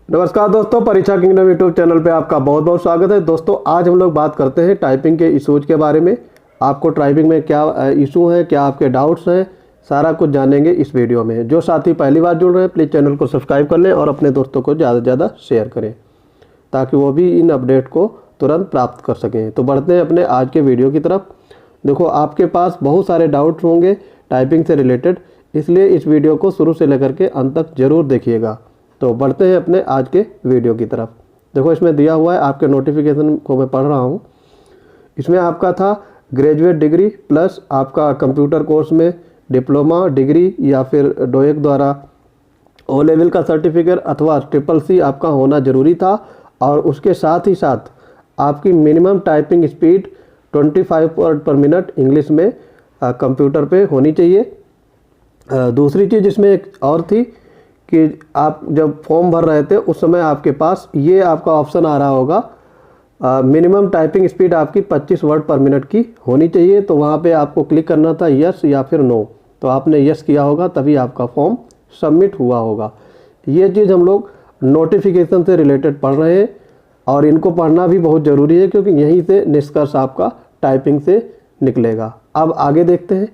नमस्कार दोस्तों, परीक्षा किंगडम यूट्यूब चैनल पे आपका बहुत बहुत स्वागत है। दोस्तों आज हम लोग बात करते हैं टाइपिंग के इशूज़ के बारे में। आपको टाइपिंग में क्या इशू है, क्या आपके डाउट्स हैं, सारा कुछ जानेंगे इस वीडियो में। जो साथी पहली बार जुड़ रहे हैं प्लीज़ चैनल को सब्सक्राइब कर लें और अपने दोस्तों को ज़्यादा से ज़्यादा शेयर करें ताकि वो भी इन अपडेट को तुरंत प्राप्त कर सकें। तो बढ़ते हैं अपने आज के वीडियो की तरफ। देखो, आपके पास बहुत सारे डाउट्स होंगे टाइपिंग से रिलेटेड, इसलिए इस वीडियो को शुरू से लेकर के अंत तक ज़रूर देखिएगा। तो बढ़ते हैं अपने आज के वीडियो की तरफ। देखो, इसमें दिया हुआ है, आपके नोटिफिकेशन को मैं पढ़ रहा हूँ। इसमें आपका था ग्रेजुएट डिग्री प्लस आपका कंप्यूटर कोर्स में डिप्लोमा डिग्री या फिर डोएक द्वारा ओ लेवल का सर्टिफिकेट अथवा CCC आपका होना ज़रूरी था। और उसके साथ ही साथ आपकी मिनिमम टाइपिंग स्पीड 25 वर्ड पर मिनट इंग्लिश में कंप्यूटर पे होनी चाहिए। दूसरी चीज़ इसमें एक और थी कि आप जब फॉर्म भर रहे थे उस समय आपके पास ये आपका ऑप्शन आ रहा होगा, मिनिमम टाइपिंग स्पीड आपकी 25 वर्ड पर मिनट की होनी चाहिए। तो वहाँ पे आपको क्लिक करना था यस या फिर नो। तो आपने यस किया होगा तभी आपका फॉर्म सबमिट हुआ होगा। ये चीज़ हम लोग नोटिफिकेशन से रिलेटेड पढ़ रहे हैं और इनको पढ़ना भी बहुत ज़रूरी है क्योंकि यहीं से निष्कर्ष आपका टाइपिंग से निकलेगा। अब आगे देखते हैं।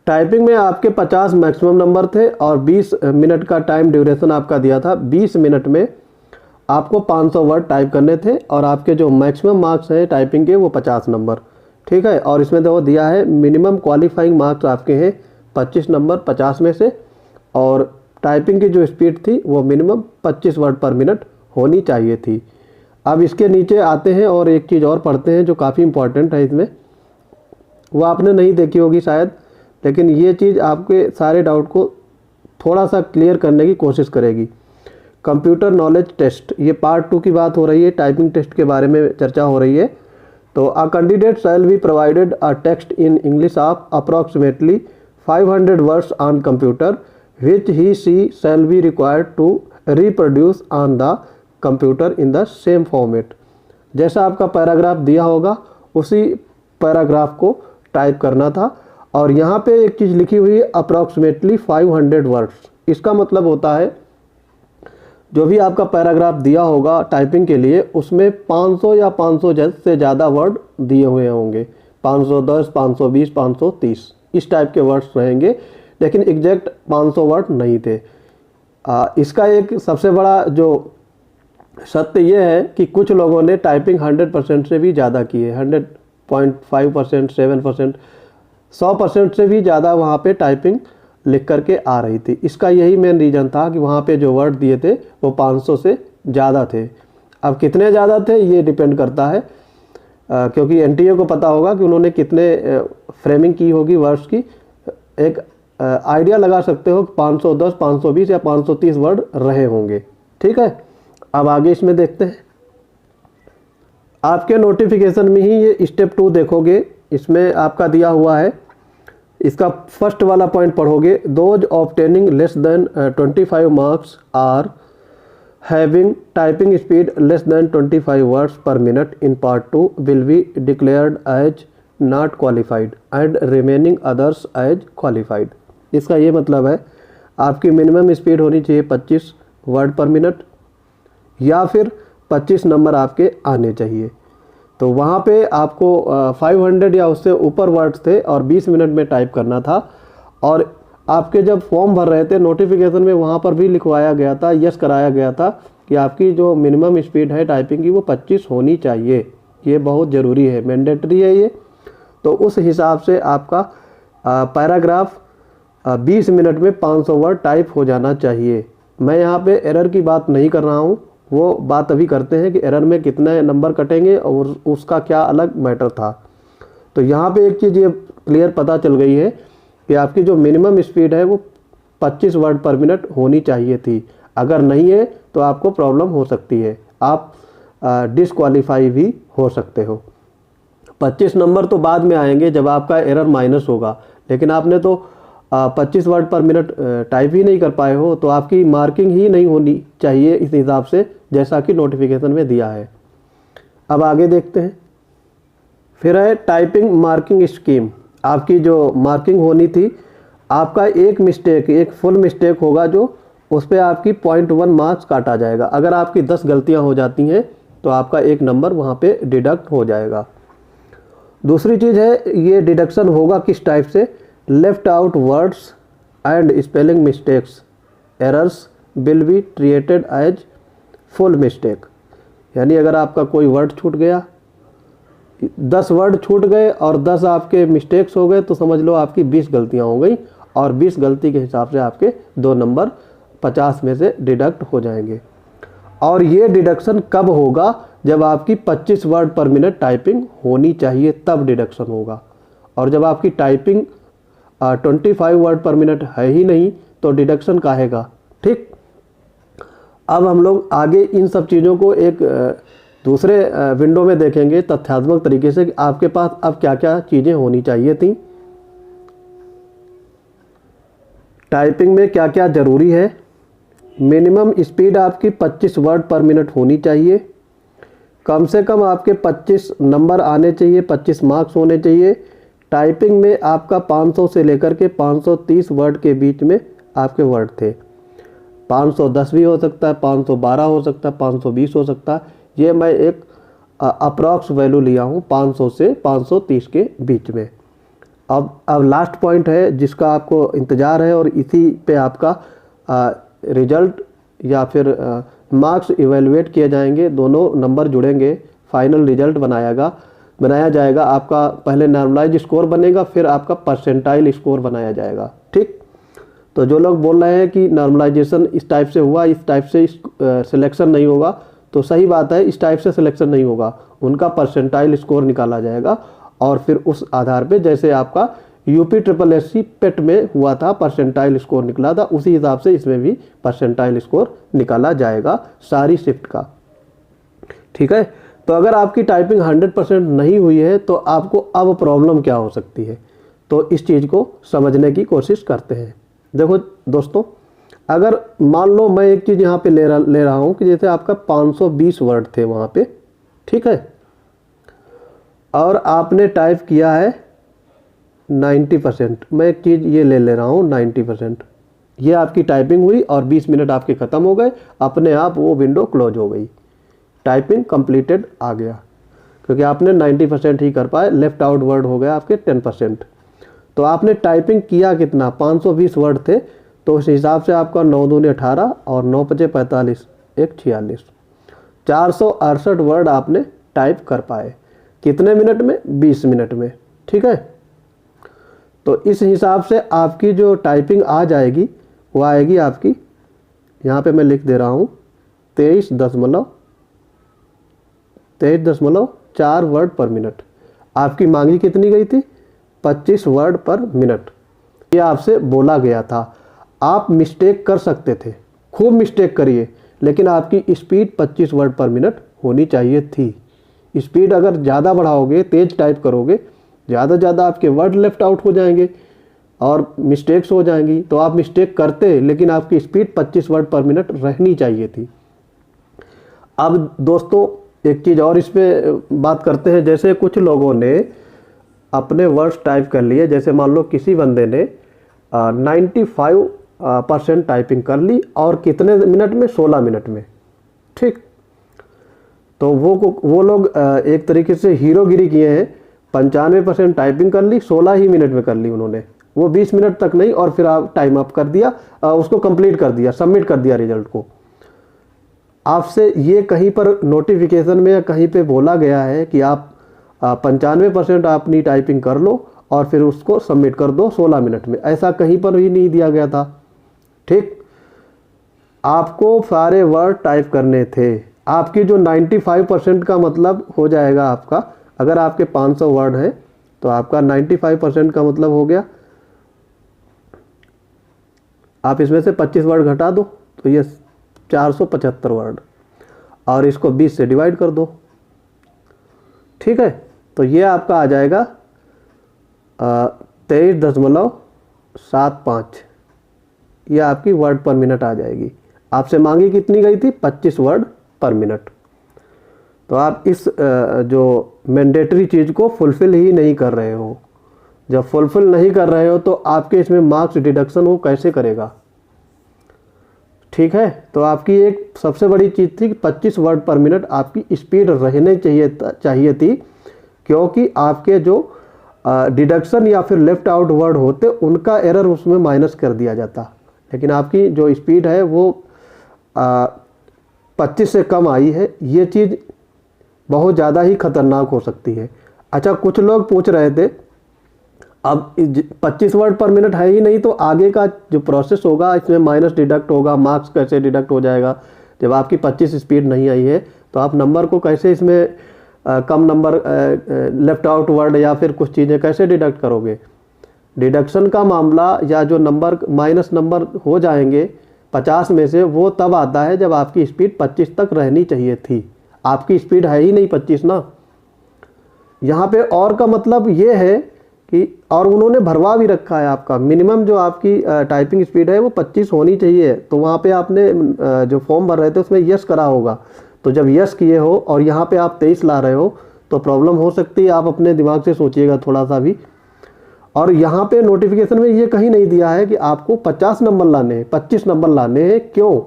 टाइपिंग में आपके 50 मैक्सिमम नंबर थे और 20 मिनट का टाइम ड्यूरेशन आपका दिया था। 20 मिनट में आपको 500 वर्ड टाइप करने थे और आपके जो मैक्सिमम मार्क्स हैं टाइपिंग के वो 50 नंबर, ठीक है। और इसमें तो दिया है मिनिमम क्वालिफाइंग मार्क्स आपके हैं 25 नंबर 50 में से, और टाइपिंग की जो स्पीड थी वो मिनिमम 25 वर्ड पर मिनट होनी चाहिए थी। अब इसके नीचे आते हैं और एक चीज़ और पढ़ते हैं जो काफ़ी इंपॉर्टेंट है। इसमें वो आपने नहीं देखी होगी शायद, लेकिन ये चीज़ आपके सारे डाउट को थोड़ा सा क्लियर करने की कोशिश करेगी। कंप्यूटर नॉलेज टेस्ट, ये पार्ट 2 की बात हो रही है, टाइपिंग टेस्ट के बारे में चर्चा हो रही है। तो a candidate shall be provided a text in English of approximately 500 words on computer which he she shall be required to reproduce on the computer in the same format. जैसा आपका पैराग्राफ दिया होगा उसी पैराग्राफ को type करना था। और यहाँ पे एक चीज़ लिखी हुई है अप्रॉक्सीमेटली 500 वर्ड्स। इसका मतलब होता है जो भी आपका पैराग्राफ दिया होगा टाइपिंग के लिए उसमें 500 या 500 से ज़्यादा वर्ड दिए हुए होंगे। 510, 520, 530 इस टाइप के वर्ड्स रहेंगे, लेकिन एग्जैक्ट 500 वर्ड नहीं थे। इसका एक सबसे बड़ा जो सत्य ये है कि कुछ लोगों ने टाइपिंग 100% से भी ज़्यादा की है। 100.5%, 7%, 100% से भी ज़्यादा वहाँ पे टाइपिंग लिख करके आ रही थी। इसका यही मेन रीज़न था कि वहाँ पे जो वर्ड दिए थे वो 500 से ज़्यादा थे। अब कितने ज़्यादा थे ये डिपेंड करता है, क्योंकि NTA को पता होगा कि उन्होंने कितने फ्रेमिंग की होगी वर्ड्स की। एक आइडिया लगा सकते हो कि 510, 520 या 530 वर्ड रहे होंगे, ठीक है। अब आगे इसमें देखते हैं। आपके नोटिफिकेशन में ही ये स्टेप 2 देखोगे, इसमें आपका दिया हुआ है। इसका फर्स्ट वाला पॉइंट पढ़ोगे, those obtaining less than 25 marks are having typing speed less than 25 words per minute in part 2 will be declared as not qualified and remaining others as qualified. इसका ये मतलब है आपकी मिनिमम स्पीड होनी चाहिए 25 word पर minute या फिर 25 नंबर आपके आने चाहिए। तो वहाँ पे आपको 500 या उससे ऊपर वर्ड्स थे और 20 मिनट में टाइप करना था। और आपके जब फॉर्म भर रहे थे नोटिफिकेशन में वहाँ पर भी लिखवाया गया था, यस कराया गया था कि आपकी जो मिनिमम स्पीड है टाइपिंग की वो 25 होनी चाहिए। ये बहुत ज़रूरी है, मैंडेटरी है ये। तो उस हिसाब से आपका पैराग्राफ 20 मिनट में 500 वर्ड टाइप हो जाना चाहिए। मैं यहाँ पे एरर की बात नहीं कर रहा हूँ, वो बात अभी करते हैं कि एरर में कितने नंबर कटेंगे और उसका क्या अलग मैटर था। तो यहाँ पे एक चीज़ ये क्लियर पता चल गई है कि आपकी जो मिनिमम स्पीड है वो 25 वर्ड पर मिनट होनी चाहिए थी। अगर नहीं है तो आपको प्रॉब्लम हो सकती है, आप डिसक्वालीफाई भी हो सकते हो। 25 नंबर तो बाद में आएंगे जब आपका एरर माइनस होगा, लेकिन आपने तो 25 वर्ड पर मिनट टाइप ही नहीं कर पाए हो तो आपकी मार्किंग ही नहीं होनी चाहिए इस हिसाब से जैसा कि नोटिफिकेशन में दिया है। अब आगे देखते हैं। फिर है टाइपिंग मार्किंग स्कीम। आपकी जो मार्किंग होनी थी, आपका एक मिस्टेक, एक फुल मिस्टेक होगा जो उस पर आपकी 0.1 मार्क्स काटा जाएगा। अगर आपकी 10 गलतियां हो जाती हैं तो आपका 1 नंबर वहाँ पे डिडक्ट हो जाएगा। दूसरी चीज़ है, ये डिडक्शन होगा किस टाइप से, left out words and spelling mistakes errors will be treated as full mistake. यानी अगर आपका कोई वर्ड छूट गया, 10 वर्ड छूट गए और 10 आपके मिस्टेक्स हो गए तो समझ लो आपकी 20 गलतियां हो गई, और 20 गलती के हिसाब से आपके 2 नंबर 50 में से डिडक्ट हो जाएंगे। और ये डिडक्शन कब होगा, जब आपकी 25 वर्ड पर मिनट टाइपिंग होनी चाहिए, तब डिडक्शन होगा। और जब आपकी टाइपिंग 25 वर्ड पर मिनट है ही नहीं तो डिडक्शन काहेगा। ठीक, अब हम लोग आगे इन सब चीज़ों को एक दूसरे विंडो में देखेंगे तथ्यात्मक तरीके से कि आपके पास अब क्या क्या चीज़ें होनी चाहिए थी, टाइपिंग में क्या क्या ज़रूरी है। मिनिमम स्पीड आपकी 25 वर्ड पर मिनट होनी चाहिए, कम से कम आपके 25 नंबर आने चाहिए, 25 मार्क्स होने चाहिए। टाइपिंग में आपका 500 से लेकर के 530 वर्ड के बीच में आपके वर्ड थे। 510 भी हो सकता है, 512 हो सकता है, 520 हो सकता है। ये मैं एक अप्रॉक्स वैल्यू लिया हूँ 500 से 530 के बीच में। अब लास्ट पॉइंट है जिसका आपको इंतज़ार है, और इसी पे आपका रिजल्ट या फिर मार्क्स इवेलुएट किए जाएंगे, दोनों नंबर जुड़ेंगे, फाइनल रिजल्ट बनाया जाएगा। आपका पहले नॉर्मलाइज स्कोर बनेगा, फिर आपका परसेंटाइल स्कोर बनाया जाएगा। ठीक, तो जो लोग बोल रहे हैं कि नॉर्मलाइजेशन इस टाइप से हुआ, इस टाइप से सिलेक्शन नहीं होगा, तो सही बात है, इस टाइप से सिलेक्शन नहीं होगा, उनका परसेंटाइल स्कोर निकाला जाएगा और फिर उस आधार पे जैसे आपका यूपी SSSC पेट में हुआ था, परसेंटाइल स्कोर निकला था, उसी हिसाब से इसमें भी परसेंटाइल स्कोर निकाला जाएगा सारी शिफ्ट का। ठीक है, तो अगर आपकी टाइपिंग 100% नहीं हुई है तो आपको अब प्रॉब्लम क्या हो सकती है, तो इस चीज़ को समझने की कोशिश करते हैं। देखो दोस्तों, अगर मान लो मैं एक चीज़ यहाँ पे ले रहा हूँ कि जैसे आपका 520 वर्ड थे वहाँ पे, ठीक है, और आपने टाइप किया है 90%, मैं एक चीज़ ये ले रहा हूँ 90%, ये आपकी टाइपिंग हुई और 20 मिनट आपके ख़त्म हो गए, अपने आप वो विंडो क्लोज हो गई, टाइपिंग कंप्लीटेड आ गया, क्योंकि आपने 90% ही कर पाए, लेफ्ट आउट वर्ड हो गया आपके 10%। तो आपने टाइपिंग किया कितना, 520 वर्ड थे, तो उस हिसाब से आपका 9 दूनी 18 और 9 पचे 45, 1 46, 468 वर्ड आपने टाइप कर पाए। कितने मिनट में? 20 मिनट में। ठीक है, तो इस हिसाब से आपकी जो टाइपिंग आ जाएगी वो आएगी आपकी, यहाँ पे मैं लिख दे रहा हूँ 23.4 वर्ड पर मिनट। आपकी मांगी कितनी गई थी? 25 वर्ड पर मिनट। ये आपसे बोला गया था। आप मिस्टेक कर सकते थे, खूब मिस्टेक करिए, लेकिन आपकी स्पीड 25 वर्ड पर मिनट होनी चाहिए थी। स्पीड अगर ज़्यादा बढ़ाओगे, तेज टाइप करोगे, ज़्यादा आपके वर्ड लेफ्ट आउट हो जाएंगे और मिस्टेक्स हो जाएंगी। तो आप मिस्टेक करते, लेकिन आपकी स्पीड 25 वर्ड पर मिनट रहनी चाहिए थी। अब दोस्तों एक चीज़ और इस पर बात करते हैं। जैसे कुछ लोगों ने अपने वर्ड्स टाइप कर लिए, जैसे मान लो किसी बंदे ने 95% टाइपिंग कर ली और कितने मिनट में? 16 मिनट में। ठीक, तो वो लोग एक तरीके से हीरोगिरी किए हैं। 95% टाइपिंग कर ली, 16 ही मिनट में कर ली उन्होंने, वो 20 मिनट तक नहीं, और फिर आप टाइम अप कर दिया, उसको कंप्लीट कर दिया, सबमिट कर दिया रिजल्ट को। आपसे ये कहीं पर नोटिफिकेशन में या कहीं पे बोला गया है कि आप 95% अपनी टाइपिंग कर लो और फिर उसको सबमिट कर दो 16 मिनट में, ऐसा कहीं पर भी नहीं दिया गया था। ठीक, आपको सारे वर्ड टाइप करने थे। आपकी जो 95% का मतलब हो जाएगा आपका, अगर आपके 500 वर्ड हैं तो आपका 95% का मतलब हो गया, आप इसमें से 25 वर्ड घटा दो तो ये 475 वर्ड, और इसको 20 से डिवाइड कर दो। ठीक है, तो ये आपका आ जाएगा 23.75, ये आपकी वर्ड पर मिनट आ जाएगी। आपसे मांगी कितनी गई थी? 25 वर्ड पर मिनट। तो आप इस जो मैंडेटरी चीज़ को फुलफ़िल ही नहीं कर रहे हो। जब फुलफ़िल नहीं कर रहे हो तो आपके इसमें मार्क्स डिडक्शन वो कैसे करेगा? ठीक है। तो आपकी एक सबसे बड़ी चीज़ थी कि 25 वर्ड पर मिनट आपकी स्पीड रहनी चाहिए थी, क्योंकि आपके जो डिडक्शन या फिर लेफ्ट आउट वर्ड होते उनका एरर उसमें माइनस कर दिया जाता। लेकिन आपकी जो स्पीड है वो 25 से कम आई है। ये चीज़ बहुत ज़्यादा ही खतरनाक हो सकती है। अच्छा, कुछ लोग पूछ रहे थे अब 25 वर्ड पर मिनट है ही नहीं तो आगे का जो प्रोसेस होगा इसमें माइनस डिडक्ट होगा, मार्क्स कैसे डिडक्ट हो जाएगा। जब आपकी 25 स्पीड नहीं आई है तो आप नंबर को कैसे इसमें कम नंबर लेफ्ट आउट वर्ड या फिर कुछ चीज़ें कैसे डिडक्ट करोगे। डिडक्शन का मामला या जो नंबर माइनस नंबर हो जाएंगे 50 में से, वो तब आता है जब आपकी स्पीड 25 तक रहनी चाहिए थी। आपकी स्पीड है ही नहीं 25 ना। यहाँ पे और का मतलब ये है कि और उन्होंने भरवा भी रखा है आपका मिनिमम जो आपकी टाइपिंग स्पीड है वो 25 होनी चाहिए। तो वहाँ पे आपने जो फॉर्म भर रहे थे उसमें यस करा होगा। तो जब यस किए हो और यहाँ पे आप 23 ला रहे हो तो प्रॉब्लम हो सकती है। आप अपने दिमाग से सोचिएगा थोड़ा सा भी। और यहाँ पे नोटिफिकेशन में ये कहीं नहीं दिया है कि आपको 50 नंबर लाने हैं, 25 नंबर लाने हैं। क्यों?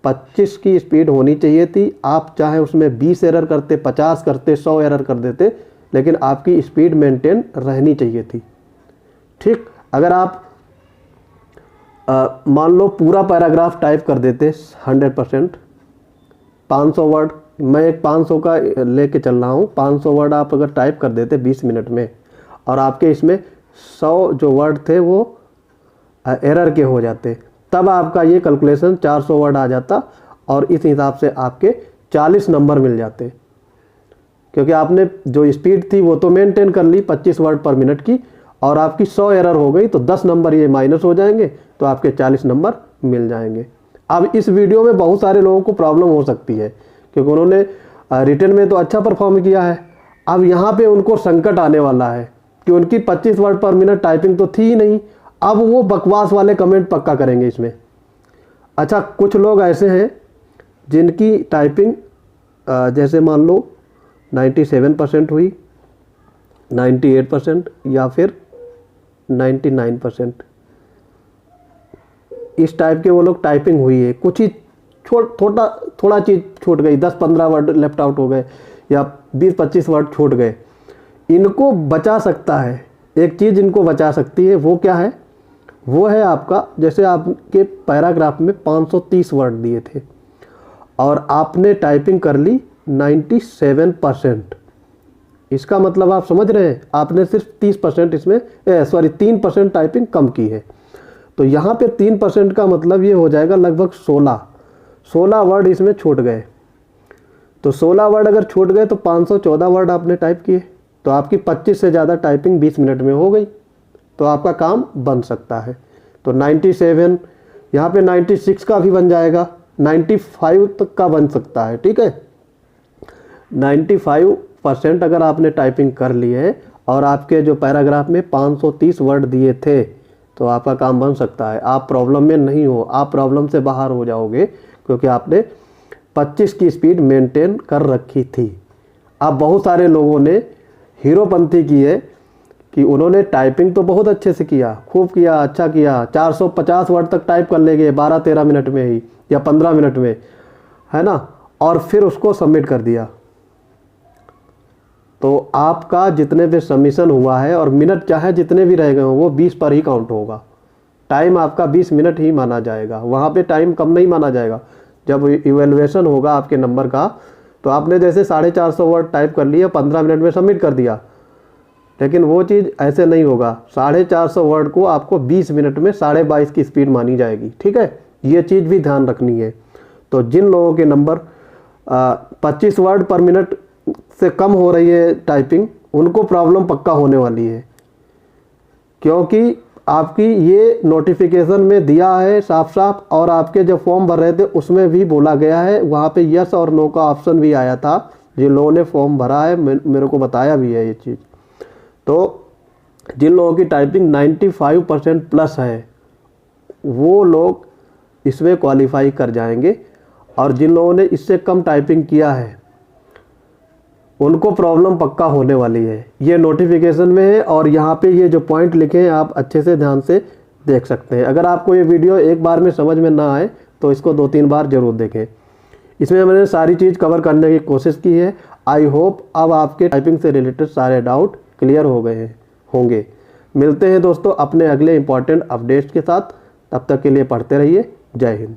25 की स्पीड होनी चाहिए थी। आप चाहे उसमें 20 एरर करते, 50 करते, 100 एरर कर देते, लेकिन आपकी स्पीड मेंटेन रहनी चाहिए थी। ठीक, अगर आप मान लो पूरा पैराग्राफ टाइप कर देते 100%, 500 वर्ड, मैं एक 500 का लेके चल रहा हूँ, 500 वर्ड आप अगर टाइप कर देते 20 मिनट में और आपके इसमें 100 जो वर्ड थे वो एरर के हो जाते, तब आपका ये कैलकुलेशन 400 वर्ड आ जाता और इस हिसाब से आपके 40 नंबर मिल जाते। क्योंकि आपने जो स्पीड थी वो तो मेंटेन कर ली 25 वर्ड पर मिनट की, और आपकी 100 एरर हो गई तो 10 नंबर ये माइनस हो जाएंगे, तो आपके 40 नंबर मिल जाएंगे। अब इस वीडियो में बहुत सारे लोगों को प्रॉब्लम हो सकती है क्योंकि उन्होंने रिटन में तो अच्छा परफॉर्म किया है। अब यहाँ पे उनको संकट आने वाला है कि उनकी 25 वर्ड पर मिनट टाइपिंग तो थी ही नहीं, अब वो बकवास वाले कमेंट पक्का करेंगे इसमें। अच्छा, कुछ लोग ऐसे हैं जिनकी टाइपिंग जैसे मान लो 97% हुई, 98% या फिर 99%, इस टाइप के वो लोग टाइपिंग हुई है। कुछ ही थोड़ा चीज़ छूट गई, 10-15 वर्ड लेफ्ट आउट हो गए या 20-25 वर्ड छूट गए। इनको बचा सकता है, एक चीज़ इनको बचा सकती है, वो क्या है? वो है आपका, जैसे आपके पैराग्राफ में 530 वर्ड दिए थे और आपने टाइपिंग कर ली 97%। इसका मतलब आप समझ रहे हैं, आपने सिर्फ 30% इसमें 3% टाइपिंग कम की है। तो यहाँ पे 3% का मतलब ये हो जाएगा लगभग 16 वर्ड इसमें छूट गए। तो 16 वर्ड अगर छूट गए तो 514 वर्ड आपने टाइप किए, तो आपकी 25 से ज़्यादा टाइपिंग 20 मिनट में हो गई, तो आपका काम बन सकता है। तो 97, यहाँ पे 96 का भी बन जाएगा, 95 तक का बन सकता है। ठीक है, 95% अगर आपने टाइपिंग कर ली है और आपके जो पैराग्राफ में 530 वर्ड दिए थे तो आपका काम बन सकता है। आप प्रॉब्लम में नहीं हो, आप प्रॉब्लम से बाहर हो जाओगे क्योंकि आपने 25 की स्पीड मेंटेन कर रखी थी। अब बहुत सारे लोगों ने हीरोपंती की है कि उन्होंने टाइपिंग तो बहुत अच्छे से किया, खूब किया, अच्छा किया, 450 वर्ड तक टाइप कर लेंगे 12-13 मिनट में ही या 15 मिनट में, है ना, और फिर उसको सबमिट कर दिया। तो आपका जितने भी सबमिशन हुआ है और मिनट चाहे जितने भी रह गए हों वो 20 पर ही काउंट होगा। टाइम आपका 20 मिनट ही माना जाएगा, वहाँ पे टाइम कम नहीं माना जाएगा। जब इवैल्यूएशन होगा आपके नंबर का तो आपने जैसे 450 वर्ड टाइप कर लिया, 15 मिनट में सबमिट कर दिया, लेकिन वो चीज़ ऐसे नहीं होगा। 450 वर्ड को आपको 20 मिनट में 22.5 की स्पीड मानी जाएगी। ठीक है, ये चीज़ भी ध्यान रखनी है। तो जिन लोगों के नंबर 25 वर्ड पर मिनट से कम हो रही है टाइपिंग, उनको प्रॉब्लम पक्का होने वाली है, क्योंकि आपकी ये नोटिफिकेशन में दिया है साफ साफ, और आपके जो फॉर्म भर रहे थे उसमें भी बोला गया है, वहाँ पे यस और नो का ऑप्शन भी आया था। जिन लोगों ने फॉर्म भरा है मेरे को बताया भी है ये चीज़। तो जिन लोगों की टाइपिंग 95% प्लस है वो लोग इसमें क्वालिफाई कर जाएंगे, और जिन लोगों ने इससे कम टाइपिंग किया है उनको प्रॉब्लम पक्का होने वाली है। ये नोटिफिकेशन में है और यहाँ पे ये जो पॉइंट लिखे हैं आप अच्छे से ध्यान से देख सकते हैं। अगर आपको ये वीडियो एक बार में समझ में ना आए तो इसको 2-3 बार ज़रूर देखें। इसमें मैंने सारी चीज़ कवर करने की कोशिश की है। आई होप अब आपके टाइपिंग से रिलेटेड सारे डाउट क्लियर हो गए होंगे। मिलते हैं दोस्तों अपने अगले इंपॉर्टेंट अपडेट्स के साथ। तब तक के लिए पढ़ते रहिए। जय हिंद।